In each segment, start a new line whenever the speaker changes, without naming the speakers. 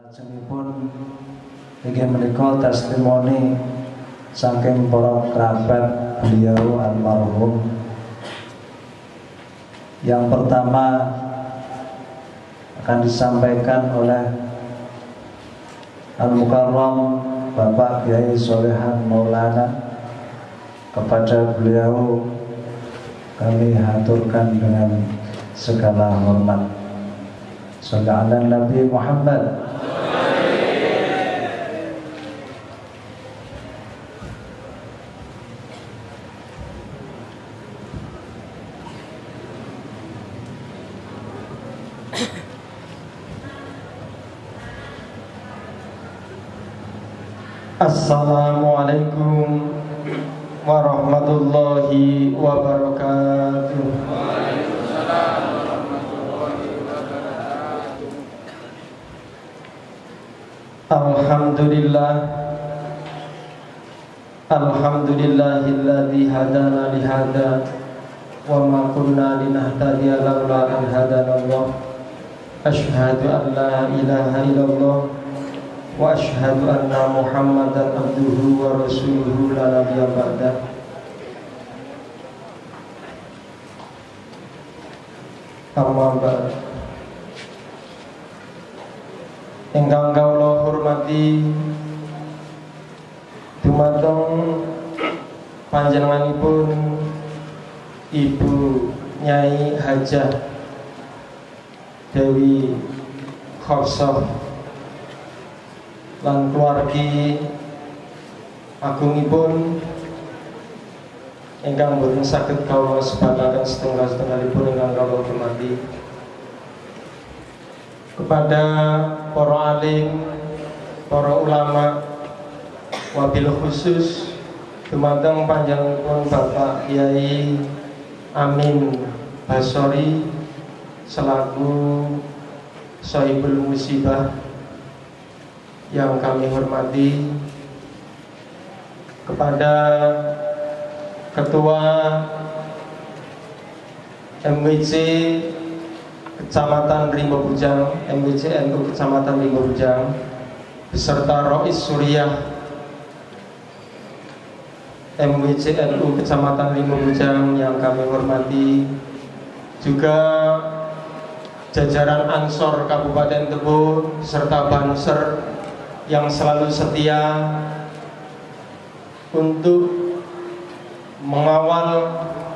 Lajengipun inggih menika testimoni saking para kerabat beliau almarhum. Yang pertama akan disampaikan oleh Al-Mukarram Bapak Kiai Solehan Maulana. Kepada beliau kami haturkan dengan segala hormat. Shallallahu ala Nabi Muhammad.
Assalamualaikum warahmatullahi wabarakatuh.
Waalaikumsalam warahmatullahi wabarakatuh.
Alhamdulillah, alhamdulillahilladzi hadana lihada wa ma kunna linahtadiya laula an hadanallah. Asyhadu an la ilaha illallah wa asyhadu anna Muhammadan abduhu wa rasuluhu la nabiyya ba'dah. Amma ba'd. Ingkang kawula hormati dumateng panjenenganipun Ibu Nyai Hajah Dewi Khosroh lan keluargi agungipun ingkang boten saged kawula sebataken setunggal-setunggalipun ingkang kawula hormati, kepada para alim, para ulama, wabil khusus dumateng panjenenganipun Bapak Kiai Amin Basori selaku Shahibul Musibah yang kami hormati, kepada Ketua MWC Kecamatan Rimba Bujang, MWC NU Kecamatan Rimba Bujang, beserta Rois Suriah MWC NU Kecamatan Rimba Bujang yang kami hormati, juga jajaran Ansor Kabupaten Tebo serta Banser yang selalu setia untuk mengawal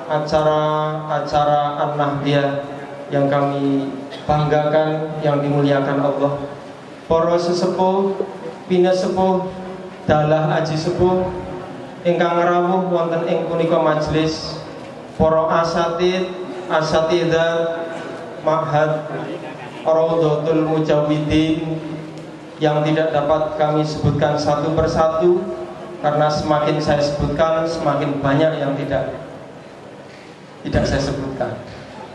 acara-acara An-Nahdiyah yang kami banggakan, yang dimuliakan Allah. Para sesepuh, pina sepuh, dalah aji sepuh ingkang rawuh wonten ing punika majelis, para asatid, asatidah Ma'had Raudhatul Mujawidin yang tidak dapat kami sebutkan satu persatu, karena semakin saya sebutkan semakin banyak yang tidak saya sebutkan.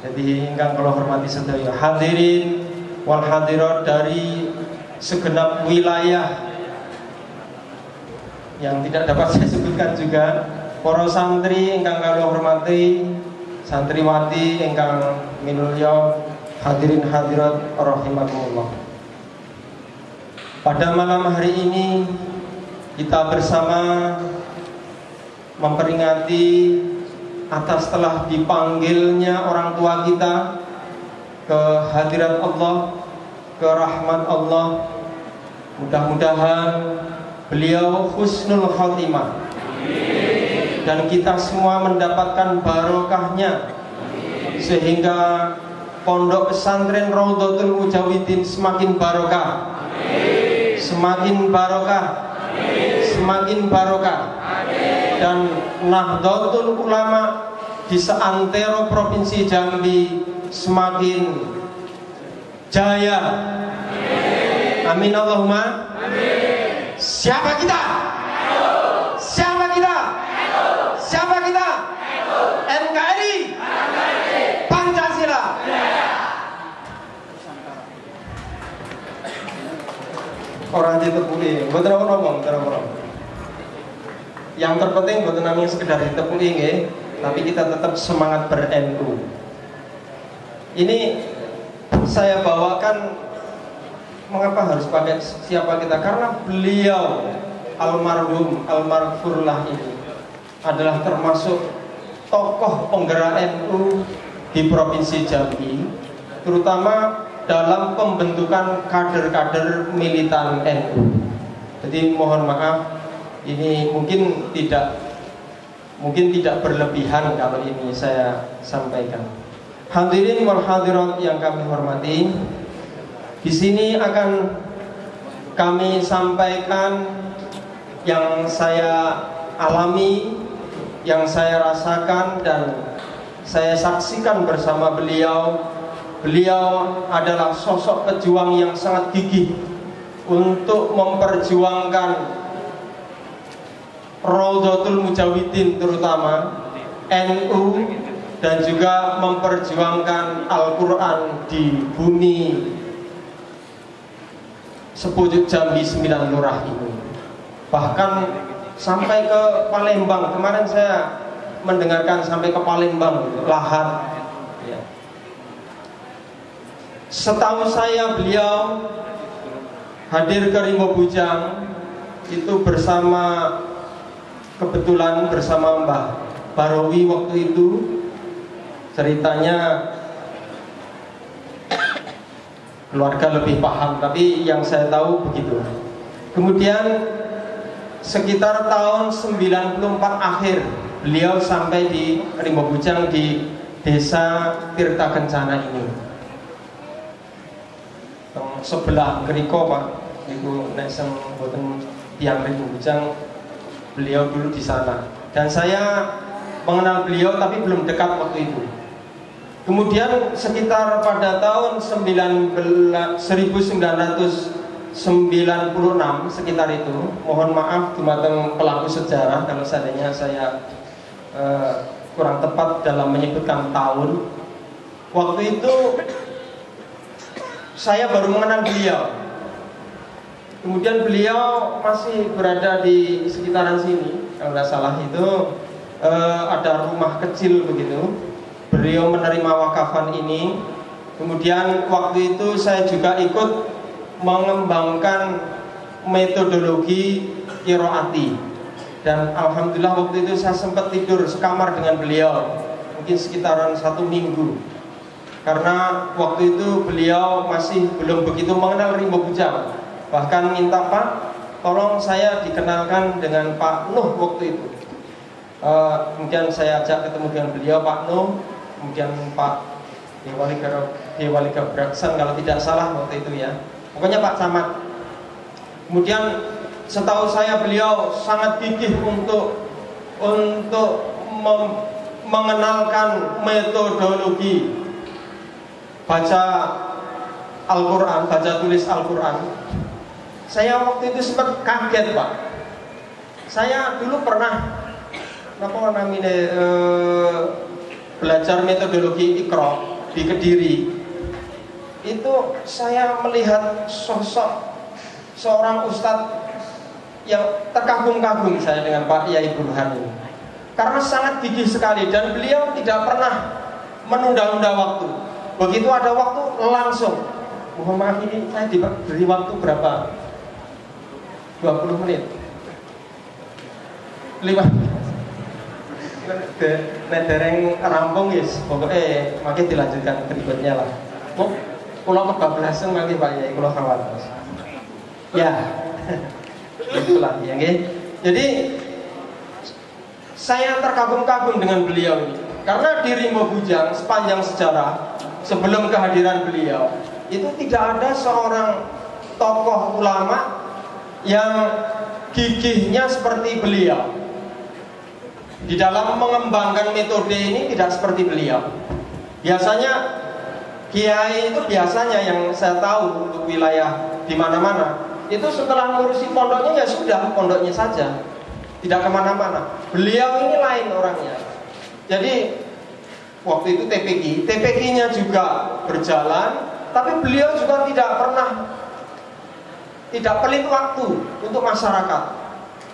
Jadi ingkang kula hormati sedaya hadirin wal hadirat dari segenap wilayah yang tidak dapat saya sebutkan juga, para santri ingkang kula hormati, santriwati ingkang minulya, hadirin hadirat rahimakumullah. Pada malam hari ini kita bersama memperingati atas telah dipanggilnya orang tua kita ke hadirat Allah, ke rahmat Allah. Mudah-mudahan beliau husnul khotimah dan kita semua mendapatkan barokahnya, sehingga pondok pesantren Raudhatul Mujawidin semakin barokah, semakin barokah, semakin barokah, dan Nahdlatul Ulama di seantero provinsi Jambi semakin jaya. Amin Allahumma amin. Siapa kita? Siapa kita? Siapa kita? NKRI, Pancasila. Orang ditepuli, mboten ngomong, Yang terpenting mboten namanya sekedar ditepuli nggih, tapi kita tetap semangat ber-NU. Ini saya bawakan mengapa harus pakai siapa kita? Karena beliau almarhum almarfurlah ini adalah termasuk tokoh penggerak NU di Provinsi Jambi, terutama dalam pembentukan kader-kader militan NU. Jadi mohon maaf, ini mungkin tidak berlebihan kalau ini saya sampaikan. Hadirin wal hadirat yang kami hormati, di sini akan kami sampaikan yang saya alami, yang saya rasakan dan saya saksikan bersama beliau. Beliau adalah sosok pejuang yang sangat gigih untuk memperjuangkan Raudhatul Mujawidin, terutama NU, dan juga memperjuangkan Al-Quran di bumi Sepujuk Jambi 9 Lurah ini. Bahkan sampai ke Palembang. Kemarin saya mendengarkan sampai ke Palembang, Lahat. Setahu saya beliau hadir ke Rimbo Bujang itu kebetulan bersama Mbah Barowi waktu itu. Ceritanya keluarga lebih paham, tapi yang saya tahu begitu. Kemudian sekitar tahun 94 akhir beliau sampai di Rimbo Bujang di desa Tirta Kencana ini. Sebelah Geriko Pak, itu neseng boten tiang Rimbo Bujang, beliau dulu di sana. Dan saya mengenal beliau tapi belum dekat waktu itu. Kemudian sekitar pada tahun 1996 sekitar itu, mohon maaf dumateng pelaku sejarah kalau seandainya saya kurang tepat dalam menyebutkan tahun. Waktu itu saya baru mengenal beliau. Kemudian beliau masih berada di sekitaran sini, kalau tidak salah itu ada rumah kecil begitu. Beliau menerima wakafan ini. Kemudian waktu itu saya juga ikut mengembangkan metodologi qiraati. Dan alhamdulillah waktu itu saya sempat tidur sekamar dengan beliau, mungkin sekitaran 1 minggu. Karena waktu itu beliau masih belum begitu mengenal Rimbo Bujang. Bahkan minta, Pak, tolong saya dikenalkan dengan Pak Nuh waktu itu. Kemudian saya ajak ketemu dengan beliau, Pak Nuh. Kemudian Pak Dewalika Braksan kalau tidak salah waktu itu ya. Pokoknya Pak Camat. Kemudian setahu saya beliau sangat gigih untuk mengenalkan metodologi baca Al-Quran, baca tulis Al-Quran. Saya waktu itu sempat kaget Pak. Saya dulu pernah belajar metodologi Iqra di Kediri. Itu saya melihat sosok seorang ustadz yang terkagum-kagum saya dengan Pak Yai Burhan ini. Karena sangat gigih sekali dan beliau tidak pernah menunda-nunda waktu. Begitu ada waktu langsung. Mohon maaf ini saya diberi waktu berapa? 20 menit. 5 dereng rampung yes. Pokoknya makin dilanjutkan berikutnya lah. Pulau kebablasan makin Pak Yai, pulau khawatir. Ya, itulah ya. Jadi saya terkagum-kagum dengan beliau ini. Karena di Rimbo Bujang sepanjang sejarah sebelum kehadiran beliau itu tidak ada seorang tokoh ulama yang gigihnya seperti beliau. Di dalam mengembangkan metode ini tidak seperti beliau. Biasanya kiai itu biasanya yang saya tahu untuk wilayah di mana-mana itu setelah ngurusi pondoknya ya sudah pondoknya saja, tidak kemana-mana. Beliau ini lain orangnya. Jadi waktu itu TPQ-nya juga berjalan, tapi beliau juga tidak pelit waktu untuk masyarakat.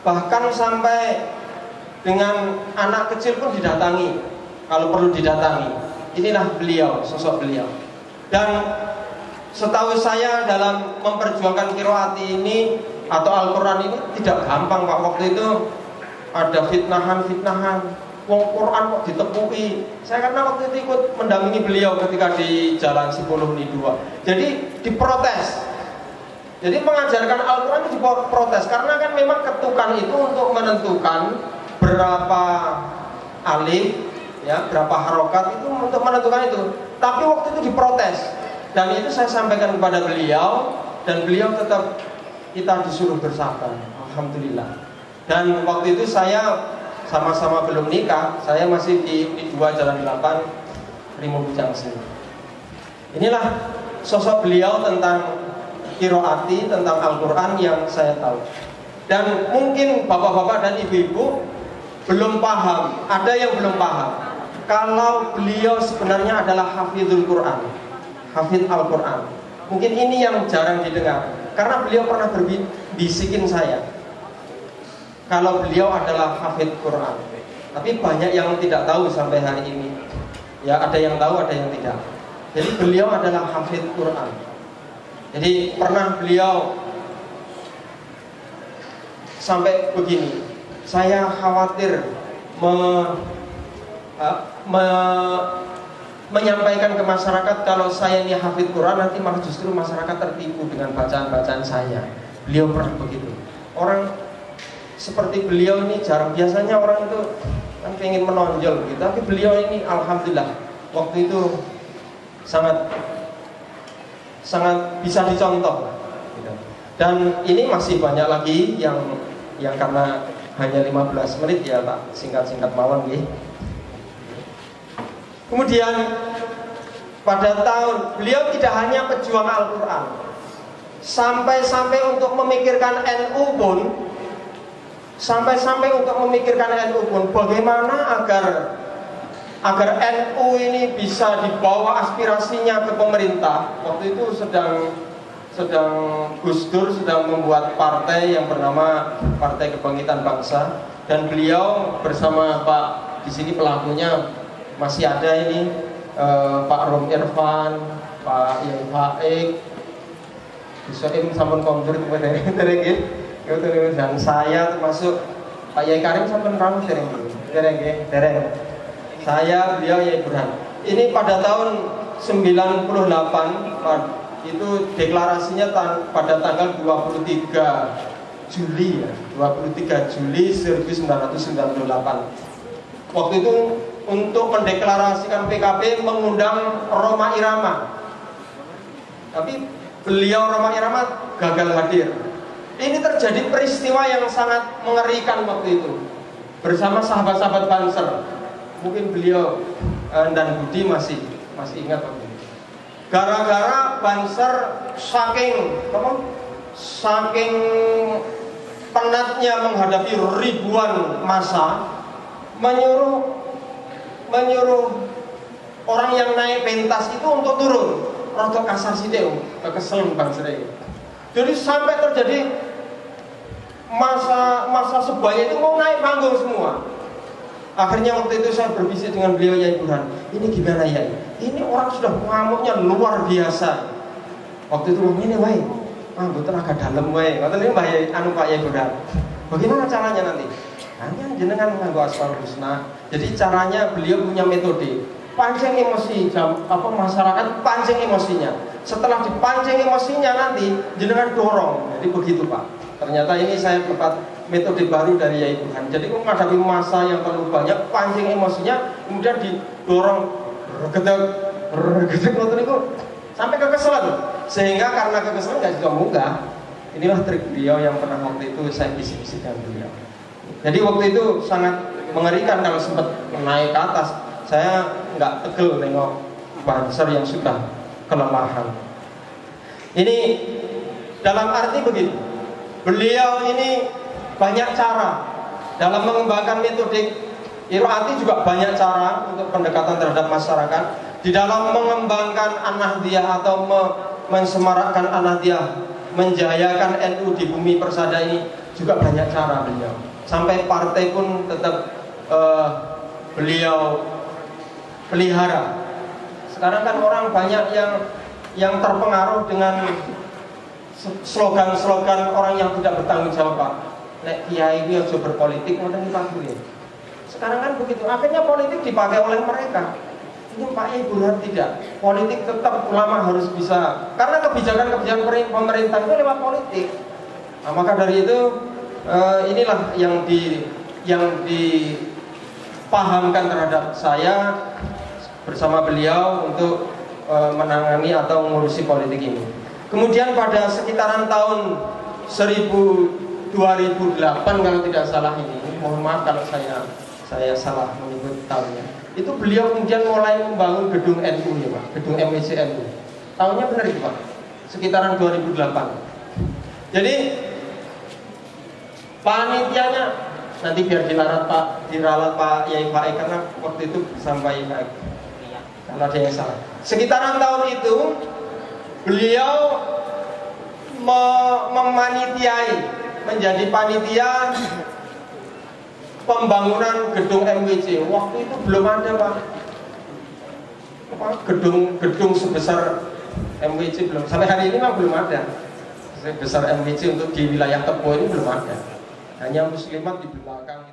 Bahkan sampai dengan anak kecil pun didatangi kalau perlu didatangi. Inilah beliau, sosok beliau. Dan setahu saya dalam memperjuangkan qiraati ini atau Al-Quran ini tidak gampang Pak. Waktu itu ada fitnahan. Wong Quran kok ditepui. Saya karena waktu itu ikut mendampingi beliau ketika di Jalan Sipuluh Nidua. Jadi diprotes. Jadi mengajarkan Al-Quran itu diprotes karena kan memang ketukan itu untuk menentukan berapa alif, ya, berapa harokat itu untuk menentukan itu. Tapi waktu itu diprotes dan itu saya sampaikan kepada beliau dan beliau tetap kita disuruh bersabar. Alhamdulillah. Dan waktu itu saya sama-sama belum nikah, saya masih di 2 Jalan 8 Rimo Bujangsi. Inilah sosok beliau tentang qiraati, tentang Al-Quran yang saya tahu. Dan mungkin bapak-bapak dan ibu-ibu belum paham, ada yang belum paham kalau beliau sebenarnya adalah hafizul Quran, hafid Al-Quran. Mungkin ini yang jarang didengar, karena beliau pernah bisikin saya kalau beliau adalah hafid Quran. Tapi banyak yang tidak tahu sampai hari ini. Ya, ada yang tahu, ada yang tidak. Jadi beliau adalah hafid Quran. Jadi pernah beliau sampai begini, saya khawatir menyampaikan ke masyarakat kalau saya ini hafid Quran, nanti malah justru masyarakat tertipu dengan bacaan-bacaan saya. Beliau pernah begitu. Orang seperti beliau ini jarang, biasanya orang itu kan pengen menonjol gitu, tapi beliau ini alhamdulillah waktu itu sangat bisa dicontoh gitu. Dan ini masih banyak lagi yang karena hanya 15 menit ya Pak, singkat-singkat mawon nggih. Kemudian pada tahun beliau tidak hanya pejuang Al-Quran, sampai untuk memikirkan NU pun, bagaimana agar NU ini bisa dibawa aspirasinya ke pemerintah. Waktu itu sedang Gus Dur sedang membuat partai yang bernama Partai Kebangkitan Bangsa, dan beliau bersama Pak, di sini pelakunya masih ada ini Pak Rom Irfan, Pak Yai Faik, Soim sampun kondur dan saya termasuk Pak Yai Karim sampun ramu dereng. Saya, beliau, Yai Burhan. Ini pada tahun 98 itu deklarasinya pada tanggal 23 Juli ya, 23 Juli 1998. Waktu itu untuk mendeklarasikan PKB mengundang Rhoma Irama. Tapi beliau Rhoma Irama gagal hadir. Ini terjadi peristiwa yang sangat mengerikan waktu itu bersama sahabat-sahabat Banser. Mungkin beliau dan Budi masih ingat waktu itu. Gara-gara Banser saking penatnya menghadapi ribuan massa, menyuruh orang yang naik pentas itu untuk turun. Rotok kasar sithik, kesel Banser itu. Jadi sampai terjadi masa sebaya itu mau naik panggung semua. Akhirnya waktu itu saya berbisik dengan beliau, Yai Burhan, ini gimana Yai? Ini orang sudah ngamuknya luar biasa. Waktu itu ini wae, betul agak dalam wae. Katanya Pak Yai Burhan, bagaimana caranya nanti? Hanya jenengan nganggo Asmaul Husna. Jadi caranya beliau punya metode. Pancing emosi masyarakat, pancing emosinya. Setelah dipancing emosinya nanti jenengan dorong. Jadi begitu Pak. Ternyata ini saya dapat metode baru dari Yai Burhan. Jadi menghadapi masa yang terlalu banyak, pancing emosinya, kemudian didorong gedek itu sampai kekesalan. Sehingga karena kekesalan nggak bisa munggah. Inilah trik beliau yang pernah waktu itu saya bisik-bisikkan beliau. Jadi waktu itu sangat mengerikan kalau sempat naik ke atas. Saya nggak tegel nengok Banser yang sudah kelelahan. Ini dalam arti begitu. Beliau ini banyak cara dalam mengembangkan metode qiraati, juga banyak cara untuk pendekatan terhadap masyarakat. Di dalam mengembangkan An-Nahdliyah atau mensemarakkan An-Nahdliyah, menjayakan NU di bumi persada ini juga banyak cara beliau. Sampai partai pun tetap beliau pelihara. Sekarang kan orang banyak yang yang terpengaruh dengan slogan-slogan orang yang tidak bertanggung jawab, Pak. Nek kiai itu aja berpolitik, ngoten Pak Guru. Sekarang kan begitu, akhirnya politik dipakai oleh mereka. Ini Pak Ibu tidak. Politik tetap ulama harus bisa, karena kebijakan-kebijakan pemerintah itu lewat politik. Nah, maka dari itu inilah yang dipahamkan terhadap saya bersama beliau untuk menangani atau mengurusi politik ini. Kemudian pada sekitaran tahun 2008 kalau tidak salah ini, mohon maaf kalau saya salah menyebut tahunnya. Itu beliau kemudian mulai membangun gedung NU ya Pak, gedung MWC NU. Tahunnya benar itu Pak, sekitaran 2008. Jadi panitianya nanti biar diralat Pak Yai Faik, karena waktu itu sampai Faik. Kalau ada yang salah. Sekitaran tahun itu beliau memanitiai, menjadi panitia pembangunan gedung MWC. Waktu itu belum ada Pak. Gedung sebesar MWC belum. Sampai hari ini memang belum ada. Sebesar MWC untuk di wilayah Tebo ini belum ada. Hanya muslimat di belakang.